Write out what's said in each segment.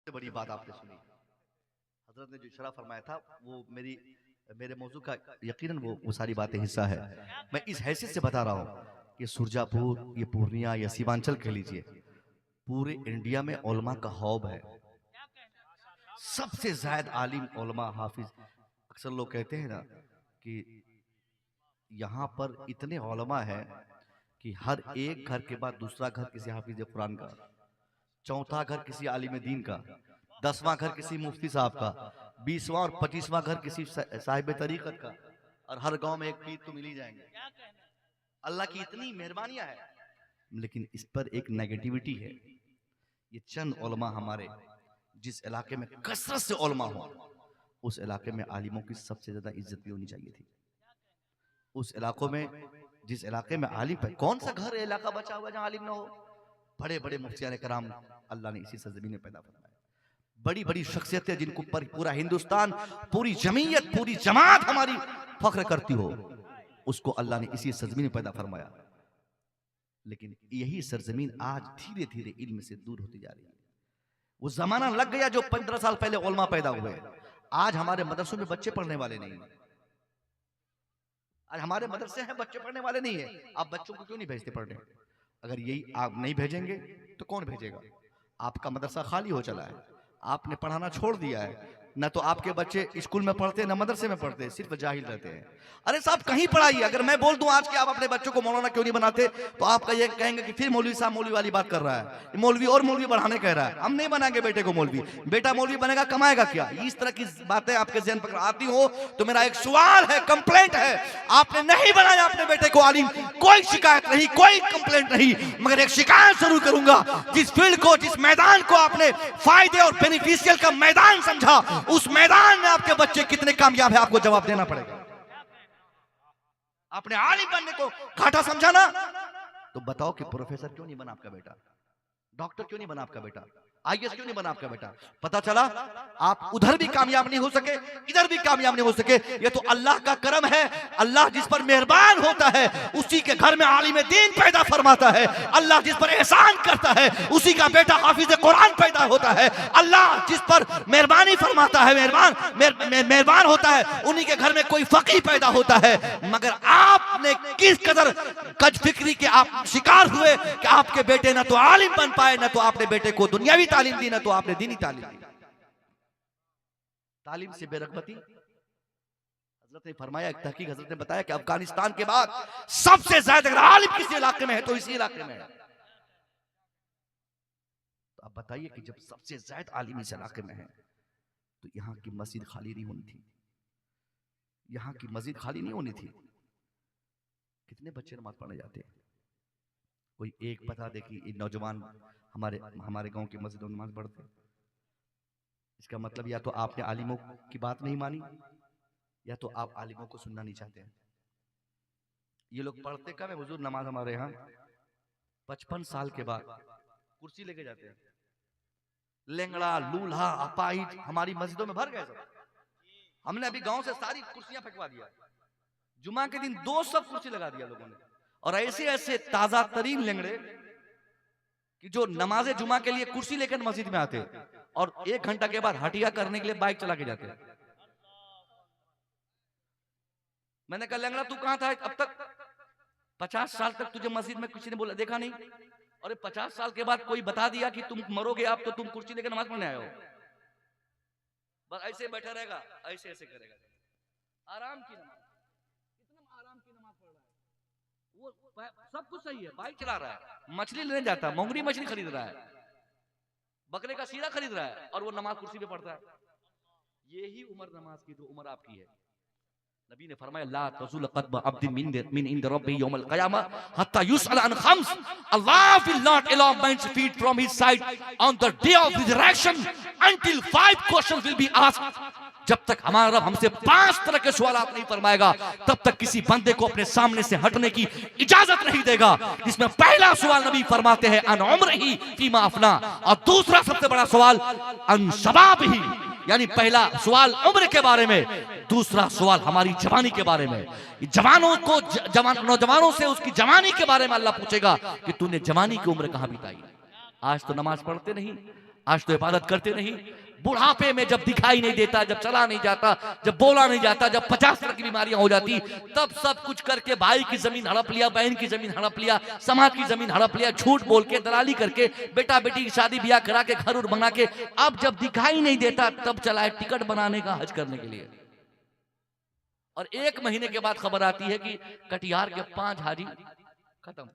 बड़ी बात आपने सुनी। हजरत ने जो इशारा फरमाया था वो मेरे मौजू का यकीनन वो सारी बातें हिस्सा है। मैं इस हैसियत से बता रहा हूँ कि सुरजापुर, ये पूर्णिया या सीमांचल कह लीजिए, पूरे इंडिया में उलमा का हौब है। सबसे ज्यादा आलिम उलमा हाफिज। अक्सर लोग कहते हैं ना कि यहाँ पर इतने उलमा है कि हर एक घर के बाद दूसरा घर किसी हाफिज कुरान का, चौथा घर किसी आलिम दीन का, 10वां घर किसी मुफ्ती साहब का, 20वां और 25वां घर किसी साहिब तरीकत का, और हर गांव में एक पीर तो मिल ही जाएंगे। अल्लाह की इतनी मेहरबानियां है, लेकिन इस पर एक नेगेटिविटी है। ये चंद उलमा हमारे जिस इलाके में कसरत से उलमा हो, उस इलाके में आलिमों की सबसे ज्यादा इज्जत भी होनी चाहिए थी। उस इलाकों में, जिस इलाके में आलिम है, कौन सा घर इलाका बचा हुआ जहां आलिम ना हो? बड़े बड़े मुफ्तियान कराम अल्लाह ने इसी सरजमीन में पैदा फरमाया। बड़ी बड़ी शख्सियतें जिनको पर पूरा हिंदुस्तान, पूरी जमीयत, पूरी जमात हमारी फख्र करती हो, उसको अल्लाह ने इसी सरजमीन में पैदा फरमाया। लेकिन यही सरजमीन आज धीरे धीरे इल्म से दूर होती जा रही है। वो जमाना लग गया जो 15 साल पहले उलमा पैदा हुए। आज हमारे मदरसों में बच्चे पढ़ने वाले नहीं है। आज हमारे मदरसे हैं, बच्चे पढ़ने वाले नहीं है। आप बच्चों को क्यों नहीं भेजते पढ़ने? अगर यही आप नहीं भेजेंगे तो कौन भेजेगा? आपका मदरसा खाली हो चला है, आपने पढ़ाना छोड़ दिया है। न तो आपके बच्चे स्कूल में पढ़ते, न मदरसे में पढ़ते, सिर्फ जाहिल रहते हैं। अरे साहब कहीं पढ़ाइए। अगर मैं बोल दूं आज के आप अपने बच्चों को मौलाना क्यों नहीं बनाते, तो आपका ये कहेंगे कि फिर मौलवी साहब मौलवी वाली बात कर रहा है, मौलवी और मौलवी बढ़ाने कह रहा है। हम नहीं बनाएंगे बेटे को मौलवी। बेटा मौलवी बनेगा, कमाएगा क्या? इस तरह की बातें आपके ज़हन पर आती हो तो मेरा एक सवाल है, कंप्लेंट है, आपने नहीं बनाया अपने बेटे को आलिम। कोई शिकायत नहीं, कोई कंप्लेंट नहीं, मगर एक शिकायत जरूर करूंगा। जिस फील्ड को, जिस मैदान को आपने फायदे और बेनिफिशियल का मैदान समझा, उस मैदान में आपके बच्चे कितने कामयाब है आपको जवाब देना पड़ेगा। आपने आलिम बनने को घाटा समझा ना, तो बताओ कि प्रोफेसर क्यों नहीं बना आपका बेटा, डॉक्टर क्यों नहीं बना आपका बेटा, आईएएस क्यों नहीं बना आपका बेटा? पता चला आप उधर भी कामयाब नहीं हो सके, इधर भी कामयाब नहीं हो सके। ये तो अल्लाह का करम है। अल्लाह जिस पर मेहरबान होता है उसी के घर में आलिम दीन पैदा फरमाता है। अल्लाह जिस पर एहसान करता है उसी का बेटा हाफिज कुरान पैदा होता है। अल्लाह जिस पर मेहरबानी फरमाता है, मेहरबान होता है, उन्हीं के घर में कोई फकीह पैदा होता है। मगर आपने किस कदर कज फिक्री के आप शिकार हुए कि आपके बेटे ना तो आलिम बन पाए, ना तो आपने बेटे को दुनियावी तालीम दी, ना तो आपने दीनी तालीम दी। तालीम से बेरगबती। हजरत ने फरमाया, एक तहकीक हजरत ने बताया कि अफगानिस्तान के बाद सबसे ज्यादा अगर आलिम किसी इलाके में है तो इसी इलाके में है। तो अब बताइए कि जब सबसे ज्यादा आलिम इस इलाके में है तो यहाँ की मस्जिद खाली नहीं होनी थी। यहाँ की मस्जिद खाली नहीं होनी थी। कितने बच्चे नमाज पढ़ने जाते हैं? कोई एक बता दे कि नौजवान हमारे गांव की मस्जिदों में नमाज पढ़ते। इसका मतलब या तो आपने आलिमों की बात नहीं मानी, या तो आप आलिमों को सुनना नहीं चाहते हैं। ये लोग पढ़ते कब है हुजूर नमाज हमारे यहाँ? 55 साल के बाद कुर्सी लेके जाते हैं। लेंगड़ा, लूल्हा, अपाहिज हमारी मस्जिदों में भर गए सब। हमने अभी गांव से सारी कुर्सियां फेंकवा दिया। जुमा के दिन 200 कुर्सी लगा दिया लोगों ने। और ऐसे ऐसे ताजा तरीन लेंगड़े कि जो नमाजे जुमा के लिए कुर्सी लेकर मस्जिद में आते और 1 घंटा के बाद हटिया करने के लिए बाइक चला के जाते। मैंने कहा लेंगड़ा तू कहां था अब तक? 50 साल तक तुझे मस्जिद में किसी ने बोला देखा नहीं? और 50 साल के बाद कोई बता दिया कि तुम मरोगे आप तो तुम कुर्सी लेकर नमाज पढ़ने आए हो। बस ऐसे बैठा रहेगा, ऐसे ऐसे करेगा। आराम की नमाज, कितना आराम की नमाज पढ़ रहा है वो। सब कुछ सही है, बाइक चला रहा है, मछली लेने जाता है, मोंगरी मछली खरीद रहा है, बकरे का सीरा खरीद रहा है, और वो नमाज कुर्सी पे पढ़ता है। यही उम्र नमाज की जो उम्र आपकी है। नबी ने फरमाया ला तज़ूल क़दम अब्दिन मिन इंद रब्बिही यौमल क़यामह हत्ता युसअल अन comes. Allah will not allow man's feet from his side on the day of resurrection until 5 questions will be asked। जब तक हमारा रब हमसे 5 तरह के सवाल नहीं फरमाएगा तब तक किसी बंदे को अपने सामने से हटने की इजाजत नहीं देगा। जिसमें पहला सवाल नबी फरमाते हैं अन उम्रिही फीमा अफना, और दूसरा सबसे बड़ा सवाल अन शबाबिही, यानी पहला सवाल उम्र के बारे में, दूसरा सवाल हमारी जवानी के बारे में। जवानों को नौजवानों से उसकी जवानी के बारे में अल्लाह पूछेगा कि तूने जवानी की उम्र कहां बिताई। आज तो नमाज पढ़ते नहीं, आज तो इबादत करते नहीं। बुढ़ापे में जब दिखाई नहीं देता, जब चला नहीं जाता, जब बोला नहीं जाता, जब 50 तरह की बीमारियां हो जाती, तब सब कुछ करके भाई की जमीन हड़प लिया, बहन की जमीन हड़प लिया, समाज की जमीन हड़प लिया, झूठ बोल के दलाली करके बेटा बेटी की शादी ब्याह करा के घर उर बना के, अब जब दिखाई नहीं देता तब चला है टिकट बनाने का हज करने के लिए। और 1 महीने के बाद खबर आती है कि कटिहार के 5 हाजी खत्म।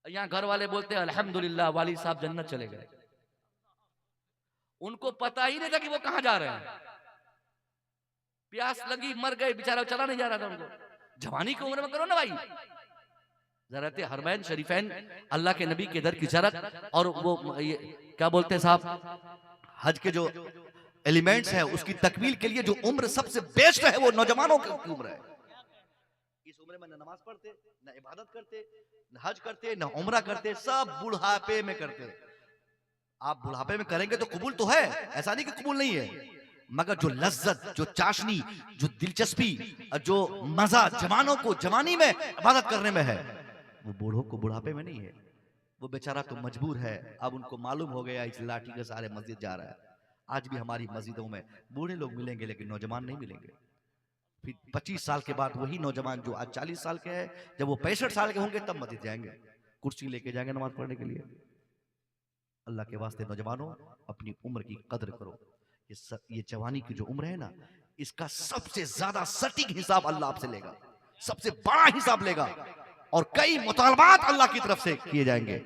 यहाँ घर वाले बोलते हैं अल्हम्दुलिल्लाह वाली साहब जन्नत चले गए। उनको पता ही नहीं था कि वो कहां जा रहे हैं। प्यास लगी, मर गए, बेचारा चला नहीं जा रहा था उनको। जवानी की उम्र में करो ना भाई ज़रात हरमैन शरीफैन, अल्लाह के नबी के दर की ज़रत, और वो ये क्या बोलते हैं साहब, हज के जो एलिमेंट्स है उसकी तकमील के लिए जो उम्र सबसे बेस्ट है वो नौजवानों की उम्र है। इस उम्र में न नमाज पढ़ते, न इबादत करते, न हज करते, न उम्रा करते, सब बुढ़ापे में करते। आप बुढ़ापे में करेंगे तो कबूल तो है, ऐसा नहीं कि कबूल नहीं है, मगर जो लज्जत, जो चाशनी, जो दिलचस्पी, जो मजा जवानों को जवानी में इबादत करने में है, वो बूढ़ों को बुढ़ापे में नहीं है। वो बेचारा तो मजबूर है। अब उनको मालूम हो गया इस लाठी के सारे मस्जिद जा रहा है। आज भी हमारी मस्जिदों में बूढ़े लोग मिलेंगे लेकिन नौजवान नहीं मिलेंगे। फिर 25 साल के बाद वही नौजवान जो आज 40 साल के हैं, जब वो 65 साल के होंगे तब मस्जिद जाएंगे, कुर्सी लेके जाएंगे नमाज पढ़ने के लिए। अल्लाह के वास्ते नौजवानों, अपनी उम्र की कदर करो। ये जवानी की जो उम्र है ना, इसका सबसे ज्यादा सटीक हिसाब अल्लाह आपसे लेगा, सबसे बड़ा हिसाब लेगा, और कई मुतालबात अल्लाह की तरफ से किए जाएंगे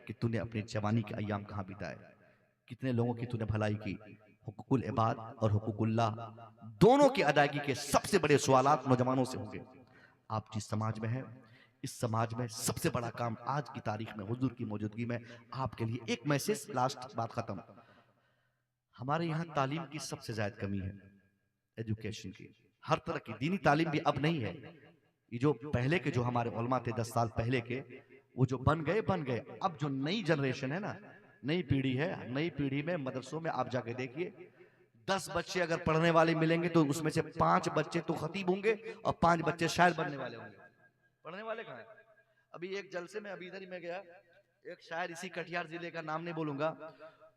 कि तूने अपनी जवानी के अय्याम कहां बिताए, कितने लोगों की तूने भलाई की। हुकूकुल इबाद और हुकूकुल्लाह दोनों की अदायगी के सबसे बड़े सवालात नौजवानों से होंगे। आप जिस समाज में हैं, इस समाज में सबसे बड़ा काम आज की तारीख में हुजूर की मौजूदगी में आपके लिए एक मैसेज, लास्ट बात खत्म। हमारे यहाँ तालीम की सबसे ज्यादा कमी है, एजुकेशन की, हर तरह की दीनी तालीम भी अब नहीं है। ये जो पहले के जो हमारे उलमा थे 10 साल पहले के, वो जो बन गए। अब जो नई जनरेशन है ना, नई पीढ़ी है, नई पीढ़ी में मदरसों में आप जाके देखिए, 10 बच्चे अगर पढ़ने वाले मिलेंगे तो उसमें से 5 बच्चे तो खतीब होंगे और 5 बच्चे शायर बनने वाले होंगे। पढ़ने वाले कहाँ हैं? अभी एक जलसे में अभी इधर ही मैं गया, एक शायर इसी कटिहार जिले का नाम नहीं बोलूंगा,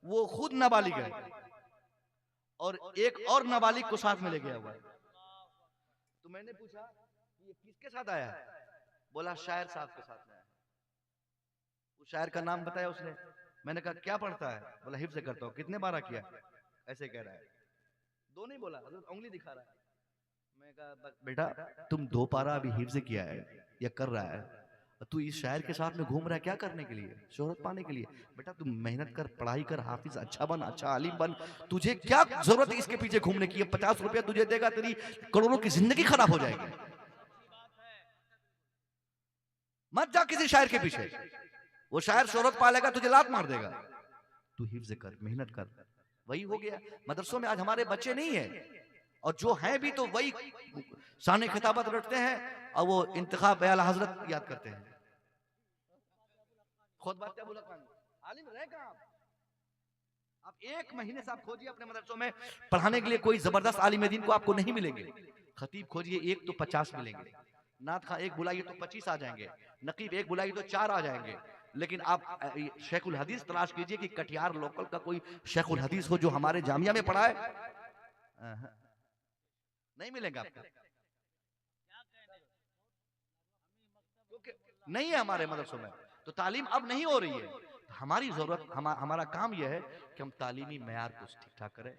वो खुद नाबालिग है और एक और नाबालिग को साथ में ले गया हुआ है। तो मैंने पूछा ये किसके साथ आया है? बोला शायर साहब के साथ में आया। उस शायर का नाम बताया उसने। मैंने कहा क्या पढ़ता है? बोला हिफ्ज़ करता हूँ। कितने बारा किया? ऐसे कह रहा है। 2 नहीं बोला, उंगली दिखा रहा है। मैं कहा बेटा तुम 2 पारा अभी हिफ्ज़ किया है या कर रहा है, तू इस शायर के साथ में घूम रहा है क्या करने के लिए? शोहरत पाने के लिए? बेटा तुम मेहनत कर, पढ़ाई कर, हाफिज अच्छा बन, अच्छा आलिम बन, तुझे क्या जरूरत है इसके पीछे घूमने की? 50 रुपया तुझे देगा, तेरी करोड़ों की जिंदगी खराब हो जाएगी। मत जा किसी शायर के पीछे, वो शायर शोहरत पालेगा, तुझे लात मार देगा। तू हिफ्ज कर, मेहनत कर। वही हो गया। मदरसों में आज हमारे बच्चे नहीं है, और जो हैं भी तो वही शान खिताबत रटते हैं और वो इंतखाब आला हजरत याद करते हैं। खुद बात क्या बोला आलिम रहे कहां? आप 1 महीने से आप खोजिए अपने मदरसों में पढ़ाने के लिए कोई जबरदस्त आलिम दीन को आपको नहीं मिलेंगे। खतीब खोजिए 1 तो 50 मिलेंगे, नात खां 1 बुलाइए तो 25 आ जाएंगे, नकीब 1 बुलाइए तो 4 आ जाएंगे। लेकिन आप शेखुल हदीस तलाश कीजिए कि कटिहार लोकल का कोई शेखुल हदीस हो जो हमारे जामिया में पढ़ाए, नहीं मिलेगा आपको, क्योंकि नहीं है हमारे मदरसों में। तो तालीम अब नहीं हो रही है। तो हमारी जरूरत, हमारा काम यह है कि हम तालीमी मयार को ठीक ठाक करें,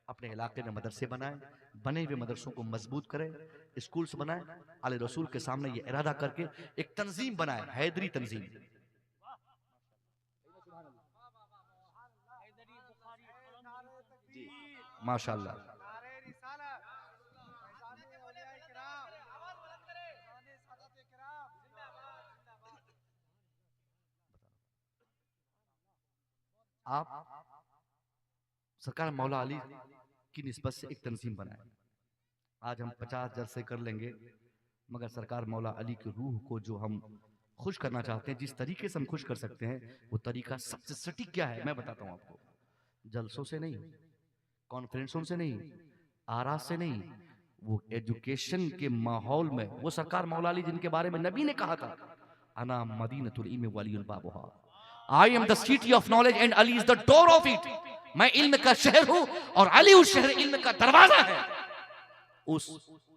अपने इलाके में मदरसे बनाएं, बने हुए मदरसों को मजबूत करें, स्कूल्स बनाएं, आले रसूल के सामने ये इरादा करके एक तंजीम बनाएं, हैदरी तंजीम। माशाअल्लाह। आप सरकार मौला अली की निस्बत से एक तंजीम बनाए। आज हम 50 जलसे कर लेंगे, मगर सरकार मौला अली की रूह को जो हम खुश करना चाहते हैं, जिस तरीके से हम खुश कर सकते हैं, वो तरीका सबसे सटीक क्या है मैं बताता हूं आपको। जलसों से नहीं, कॉन्फ्रेंसों से नहीं, आराज से नहीं, वो एजुकेशन के माहौल में। वो सरकार मौला अली जिनके बारे में नबी ने कहा था अना मदीनतुल इल्म वलियुल बाबुहा, I am the city of knowledge and Ali is the door of it. मैं इल्म का शहर हूं और अली उस शहर इल्म का दरवाजा है। उस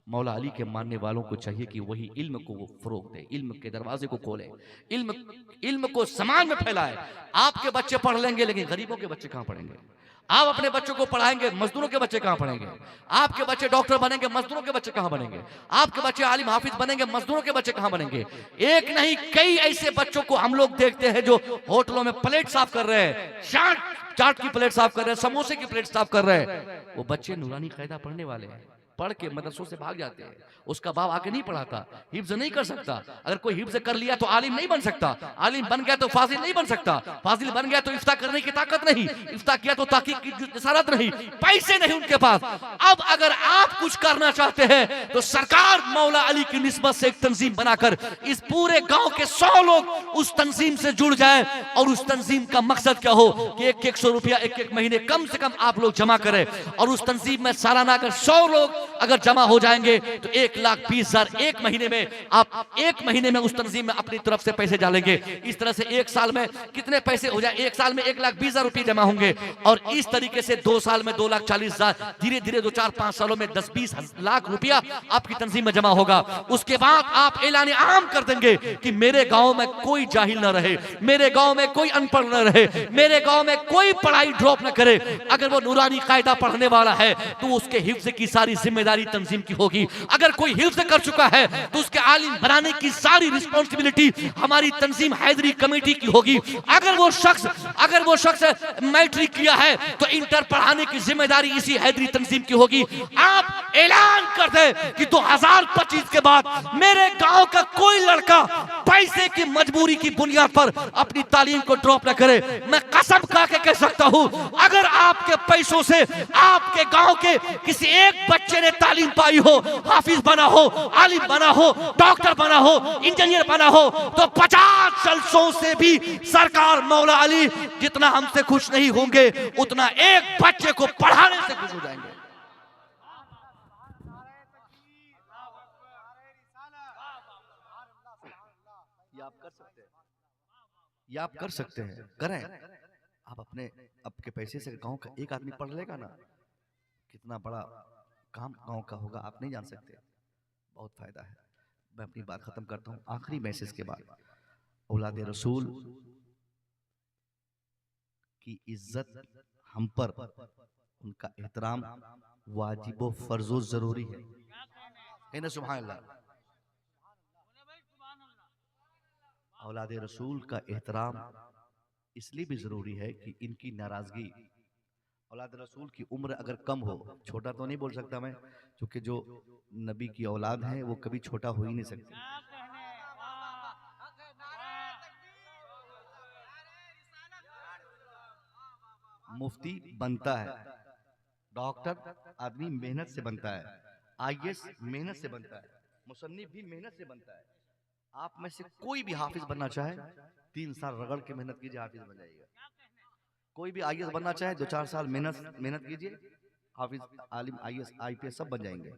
मौला अली के मानने वालों को चाहिए कि वही इल्म को वो फरोग दे, इल्म के दरवाजे को खोले, इल्म इल्म को समाज में फैलाए। आपके बच्चे पढ़ लेंगे लेकिन गरीबों के बच्चे कहां पढ़ेंगे? आप अपने बच्चों को पढ़ाएंगे, मजदूरों के बच्चे कहां पढ़ेंगे? आपके बच्चे डॉक्टर बनेंगे, मजदूरों के बच्चे कहां बनेंगे? आपके बच्चे आलिम हाफिज बनेंगे, मजदूरों के बच्चे कहां बनेंगे? एक नहीं कई ऐसे बच्चों को हम लोग देखते हैं जो होटलों में प्लेट साफ कर रहे हैं, चाट की प्लेट साफ कर रहे हैं, समोसे की प्लेट साफ कर रहे हैं। वो बच्चे नूरानी कायदा पढ़ने वाले हैं, पढ़ के मदरसों से भाग जाते हैं। उसका बाप आके नहीं पढ़ाता, हिफ्ज नहीं कर सकता। अगर कोई हिफ्ज कर लिया तो आलिम नहीं बन सकता, आलिम बन गया तो फाजिल नहीं बन सकता, फाजिल बन गया तो इफ्ता करने की ताकत नहीं, इफ्ता किया तो ताकीक की जसारत नहीं, पैसे नहीं उनके पास। अब अगर आप कुछ करना चाहते हैं तो सरकार मौला अली की निस्बत से एक तंजीम बनाकर इस पूरे गांव के 100 लोग उस तंजीम से जुड़ जाए और उस तंजीम का मकसद क्या हो कि 100 रुपया एक महीने कम से कम आप लोग जमा करें और उस तंजीम में सालाना अगर 100 लोग अगर जमा हो जाएंगे तो 1,20,000 एक महीने में आप एक महीने में उस तंजीम में अपनी तरफ से पैसे डालेंगे। इस तरह से एक साल में कितने पैसे हो जाए? एक साल में 1,20,000 रुपए जमा होंगे और इस तरीके से 2 साल में 2,40,000, धीरे धीरे 2-4-5 सालों में 10-20 लाख रुपया आपकी तंजीम में जमा होगा। उसके बाद आप ऐलान आम कर देंगे कि मेरे गांव में कोई जाहिल न रहे, मेरे गांव में कोई अनपढ़ न रहे, मेरे गांव में कोई पढ़ाई ड्रॉप न करे। अगर वो नूरानी कायदा पढ़ने वाला है तो उसके हिफ्ज की सारी जिम्मेदारी तंजीम की होगी। अगर कोई हिफ्ज कर चुका है तो उसके आलिम बनाने की सारी रिस्पांसिबिलिटी हमारी तंजीम हैदरी कमेटी की होगी। अगर वो शख्स मैट्रिक किया है तो इंटर पढ़ाने की जिम्मेदारी इसी हैदरी तंजीम की होगी। आप ऐलान कर दे कि 2025 के बाद मेरे गांव का कोई लड़का पैसे की मजबूरी की बुनियाद पर अपनी तालीम को ड्रॉप न करे। मैं कसम खा के कह सकता हूं, अगर आपके पैसों से आपके गांव के किसी एक बच्चे ने तालीम पाई हो, हाफिज बना हो, आलिम बना हो, डॉक्टर बना हो, इंजीनियर बना हो, तो 50 जलसों से भी सरकार मौला अली जितना हमसे खुश नहीं होंगे उतना एक बच्चे को पढ़ाने से खुश हो जाएंगे। ये आप कर सकते हैं, करें। आप अपने आपके पैसे से गांव का एक आदमी पढ़ लेगा ना, कितना बड़ा काम गांव का होगा आप नहीं जान सकते। बहुत फायदा है। मैं अपनी बात खत्म करता हूं आखिरी मैसेज के बाद। औलाद रसूल की इज्जत हम पर, उनका एहतराम वाजिब फर्जो जरूरी है। कहना सुभान अल्लाह। औलाद रसूल का एहतराम इसलिए भी जरूरी है कि इनकी नाराजगी, औलाद रसूल की उम्र अगर कम हो, छोटा तो नहीं बोल सकता मैं, क्योंकि जो नबी की औलाद है वो कभी छोटा हो ही नहीं सकती। मुफ्ती बनता है, डॉक्टर आदमी मेहनत से बनता है, आईएएस मेहनत से बनता है, मुसन्निफ भी मेहनत से बनता है। आप में से कोई भी हाफिज बनना चाहे 3 साल रगड़ के मेहनत कीजिए, हाफिज बन जाइएगा। कोई भी आईएएस बनना चाहे 2-4 साल मेहनत कीजिए, हाफिज, आलिम, आईएएस, आईपीएस सब बन जाएंगे।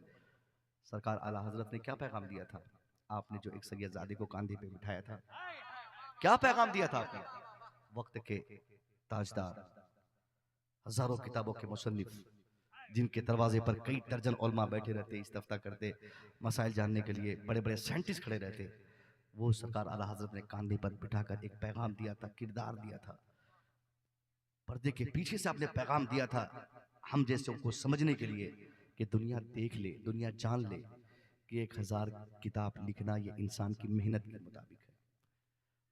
सरकार आला हजरत ने क्या पैगाम दिया था? आपने जो एक सैयदजादे को कांधे पे बिठाया था, क्या पैगाम दिया था आपने? वक्त के ताजदार, हजारों किताबों के मुसन्निफ, जिनके दरवाजे पर कई दर्जन उलमा बैठे रहते, इस्तफ्ता करते, मसाइल जानने के लिए बड़े बड़े साइंटिस्ट खड़े रहते, वो सरकार आला हजरत ने कांधे पर बिठाकर एक पैगाम दिया था, किरदार दिया था। पर्दे के पीछे से आपने पैगाम दिया था हम जैसे को समझने के लिए कि दुनिया देख ले, दुनिया जान ले कि 1000 किताब लिखना ये इंसान की मेहनत के मुताबिक है।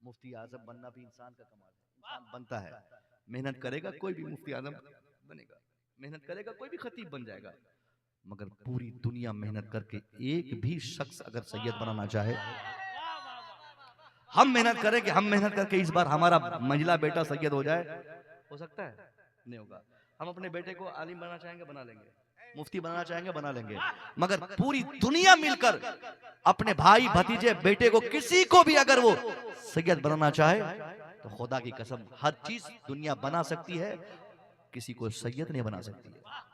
मुफ्ती आजम बनना भी इंसान का कमाल है। इंसान बनता है, मेहनत करेगा कोई भी मुफ्ती आजम बनेगा, मेहनत करेगा कोई भी खतीब बन जाएगा, मगर पूरी दुनिया मेहनत करके एक भी शख्स अगर सैयद बनाना चाहे, हम मेहनत करें कि हम मेहनत करके इस बार हमारा मंजिला बेटा सैयद हो जाए, हो सकता है? नहीं होगा। हम अपने बेटे को आलिम बनाना चाहेंगे, बना लेंगे, मुफ्ती बनाना चाहेंगे, बना लेंगे, मगर पूरी दुनिया मिलकर अपने भाई भतीजे बेटे को किसी को भी अगर वो सैयद बनाना चाहे तो खुदा की कसम हर चीज दुनिया बना सकती है, किसी को सैयद नहीं बना सकती है।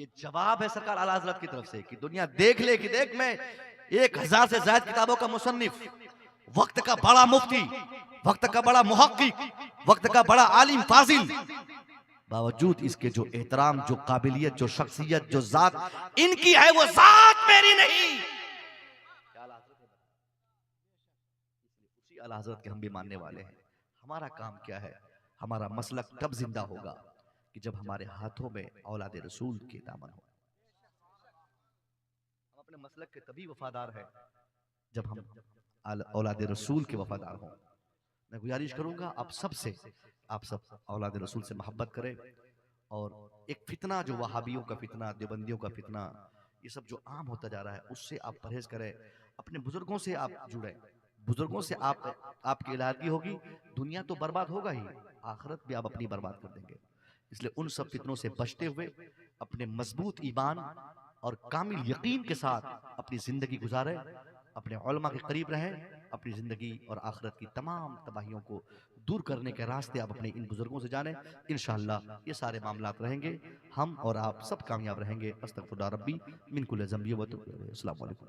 ये जवाब है सरकार आला हजरत की तरफ से कि दुनिया देख ले कि देख मैं 1000 से ज्यादा किताबों का मुसन्निफ, वक्त का बड़ा मुफ्ती, वक्त का बड़ा मुहक्किक, वक्त का बड़ा आलिम फाजिल, बावजूद इसके जो एहतराम, जो काबिलियत, जो शख्सियत, जो जात इनकी है वो जात मेरी नहीं। उसी आला हजरत के हम भी मानने वाले हैं। हमारा काम क्या है? हमारा मसलक तब जिंदा होगा कि जब हमारे हाथों में औलाद रसूल के दामन हो। हम अपने मसलक के तभी वफादार हैं जब हम औलाद रसूल के वफादार हों। मैं गुजारिश करूंगा आप सबसे, आप सब औलाद रसूल से मोहब्बत करें और एक फितना जो वहाबियों का फितना, देवबंदियों का फितना, ये सब जो आम होता जा रहा है उससे आप परहेज करें। अपने बुजुर्गों से आप जुड़ें, बुजुर्गों से आपकी इलादगी होगी। दुनिया तो बर्बाद होगा ही, आखिरत भी आप अपनी बर्बाद कर देंगे। इसलिए उन सब फितनों से बचते हुए अपने मजबूत ईमान और कामिल यकीन के साथ अपनी जिंदगी गुजारें, अपने उलमा के करीब रहें, अपनी जिंदगी और आखिरत की तमाम तबाहियों को दूर करने के रास्ते आप अपने इन बुजुर्गों से जानें। इंशाअल्लाह ये सारे मामलात रहेंगे, हम और आप सब कामयाब रहेंगे। अस्तगफिरुल्लाह रब्बी मिन कुल्लि ज़ंबि व अतूबु इलैह। अस्सलामु अलैकुम।